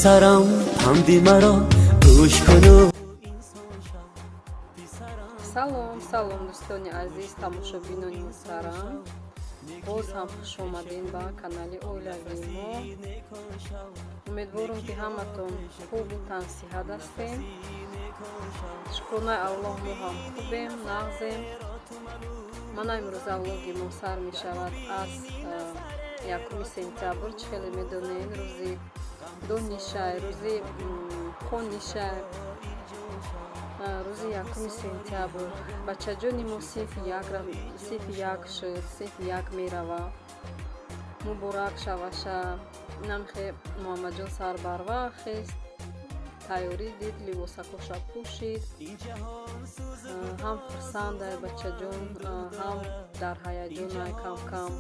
سرم پندی مرا گوش کنو. салом дӯстони азиз тамошобинони муҳтарам, боз ҳам хуш омадин ба канали оилавии мо. умедворам ки ҳаматон хубу тансиҳат ҳастем. шукронаи аллоҳ мо ҳам хубем, нағзем. мана имрӯза влоги мо сар мешавад аз 1 сентябр. чӣ хеле медонем рӯзи донишай, рӯзи хонишай, рӯзи 1 сентябр бачаҷони мо синфи як шуд, синфи як мерава. муборак шаваша. намхе муҳаммадҷон сар бар вақт хест, тайёрӣ дид, либосакоша пӯшид. ҳам хурсандай бачаҷон, ҳам дар ҳаяҷонай кам-кам.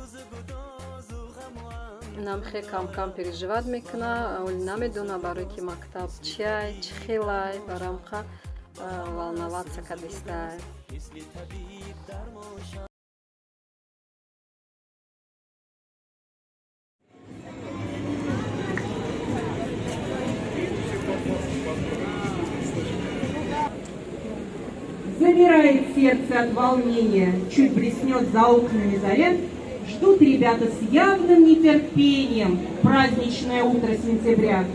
намхе кам-кам переживат мекуна, вале намедона барои ки мактаб чиай, чӣ хелай, барамқа волноваться кадистай. Замирает сердце от волнения, чуть блеснет за окнами заря. Ждут ребята с явным нетерпением праздничное утро сентября.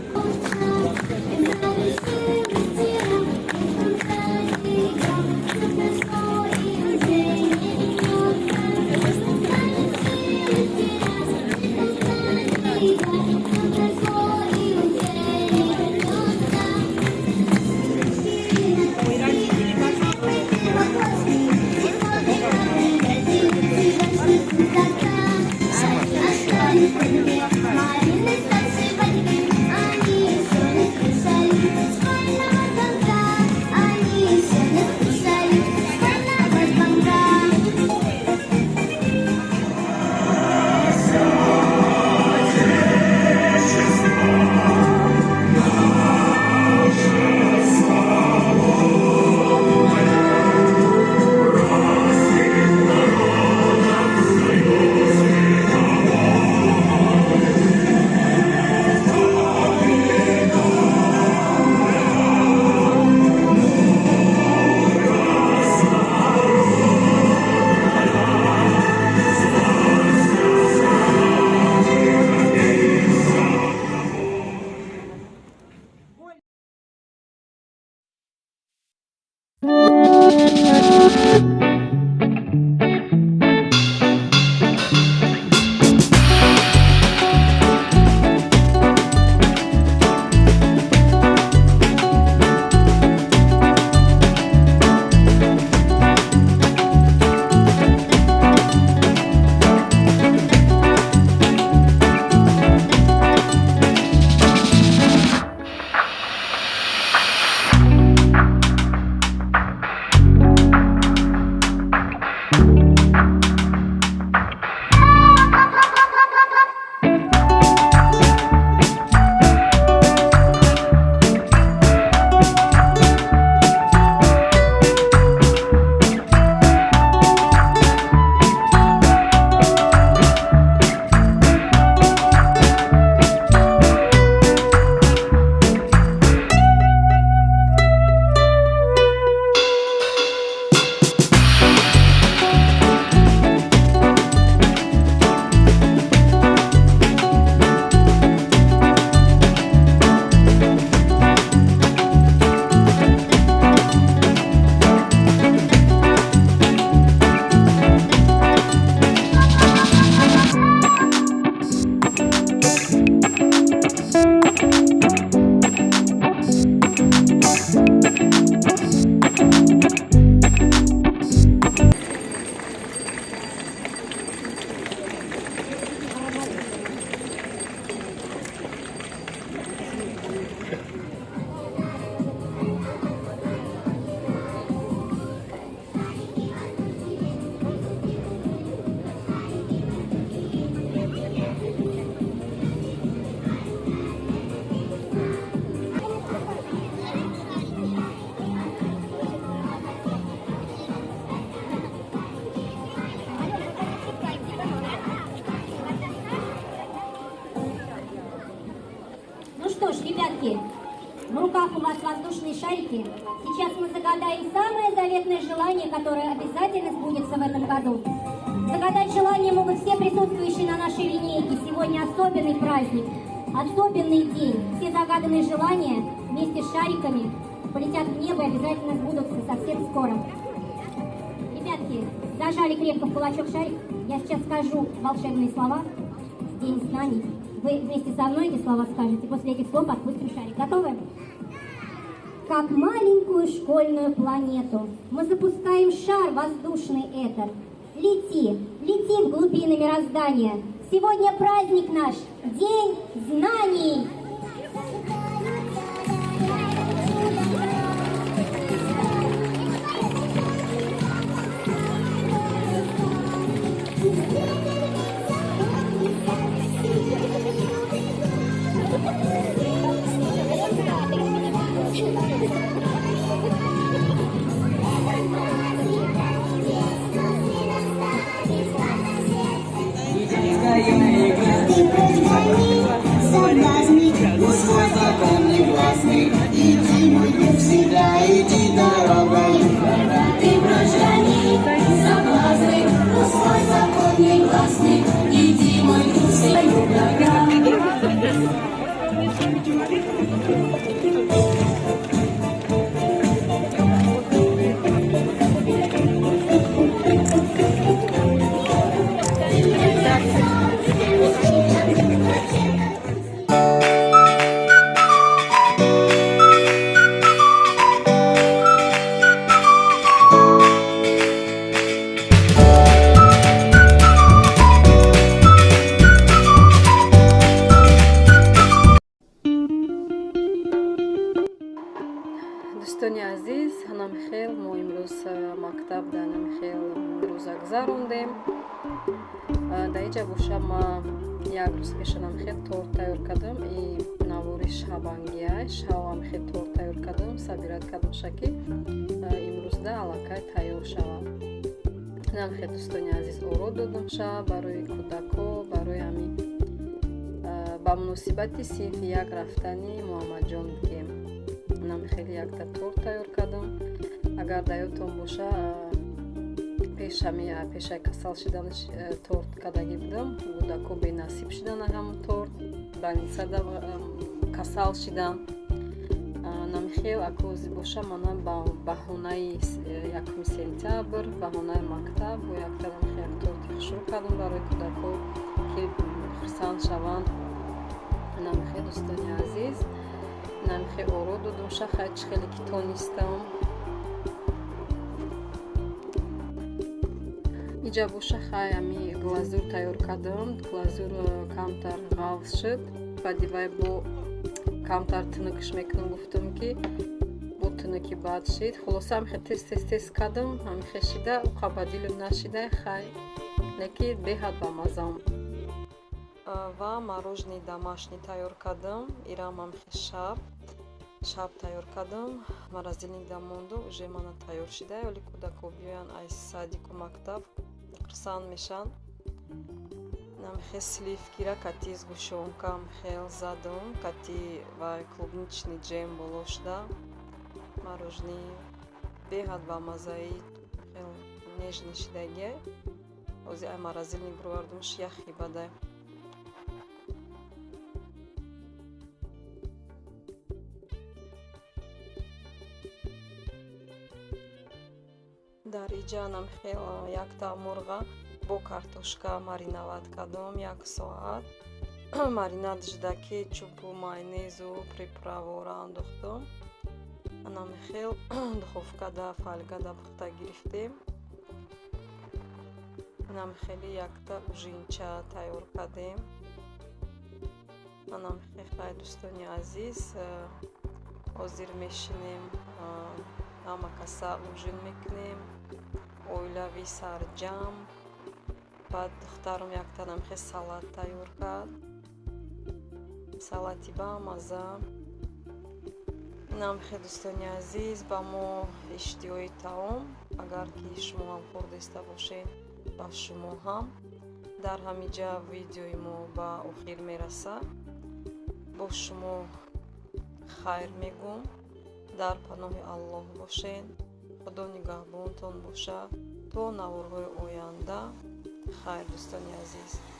что ж, ребятки, в руках у вас воздушные шарики. Сейчас мы загадаем самое заветное желание, которое обязательно сбудется в этом году. Загадать желание могут все присутствующие на нашей линейке. Сегодня особенный праздник, особенный день. Все загаданные желания вместе с шариками полетят в небо и обязательно сбудутся совсем скоро. Ребятки, зажали крепко в кулачок шарик. Я сейчас скажу волшебные слова. День знаний. Вы вместе со мной эти слова скажете. После этих слов отпустим шарик. Готовы? Как маленькую школьную планету мы запускаем шар воздушный этот. Лети, лети в глубины мироздания. Сегодня праздник наш, День знаний. Соблазны, свой закон негласный. Иди, мой друг, всегда иди дорогой. Ты прощай, соблазны, свой закон негласный. Иди, мой друг, всегда дӯстони азиз, намхел мо имрӯз мактаб дар намхел рӯза гузарондем. дар иҷа боша ма як рӯз пеша намхел торт тайёр кардам. И навори шабангия шавам хел торт тайёр кардам. Сабират кардам шаки имрӯзда аллакай тайёр шавад. намхел дӯстони азиз оро додам шав барои кӯдако, барои ҳамин ба муносибати синфи як рафтани муҳаммадҷон бигем. намхели якта торт тайёр кардам. агар дар ёдтон боша пешаи касал шидани торт кардагӣ будам. кӯдако бенасиб шиданд ҳамон торт, балинсада касал шиданд. намхел акози боша манам ба баҳонаи 1 сентябр, баҳонаи мактаб бо якта намхел торти хушрӯ кардам барои кӯдако ки хурсанд шаванд. намхел дӯстони азиз, намхел оро додам ша хайчи хеле ки тонистам. иҷа боша хай ами глазур тайёр кардам. глазур камтар ғафз шуд. баъди вай бо камтар тунукш мекунам гуфтам ки бо тунуки бад шид. хулоса ҳамихе тез кардам. ҳамихе шида уқа ба дилам нашида хай леки беҳад ба мазам. ва мороженое домашний тайёр кардам. ирам ҳамихе шаб тайёр кардам. морозилникда монду уже мана тайёр шида. оли кӯдако биёянд аз садику мактаб хурсанд мешанд. намхе сливкира кати сгущёнкам хел задам. кати вай клубничный джем болошда. мороженое беҳад ба мазаи хел нежни шидаге. ҳозир ай морозилник бировардамш яхи бадай. дар иҷа намхел якта мурға бо картошка маринавад кардам 1 соат. маринад шуда кетчупу майонезу приправора андохтам. намхел духовкада фольгада пухта гирифтем. намхели якта ужинча тайёр кардем. намхел хай дӯстони азиз, ҳозир мешинем ҳама каса ужин мекунем. оилави сарҷам. баъд духтарам якта намхел салат тайёр кард. салати бамаза. намхел дӯстони азиз, ба мо иштиҳои таом агар ки шумо ҳам хӯрдаиста бошед ба шумо ҳам. дар ҳаминҷа видеои мо ба охир мерасад. бо шумо хайр мегум. дар паноҳи Аллоҳ бошед. худо нигаҳбонтон бошад то наврҳои оянда. хайр дӯстони азиз.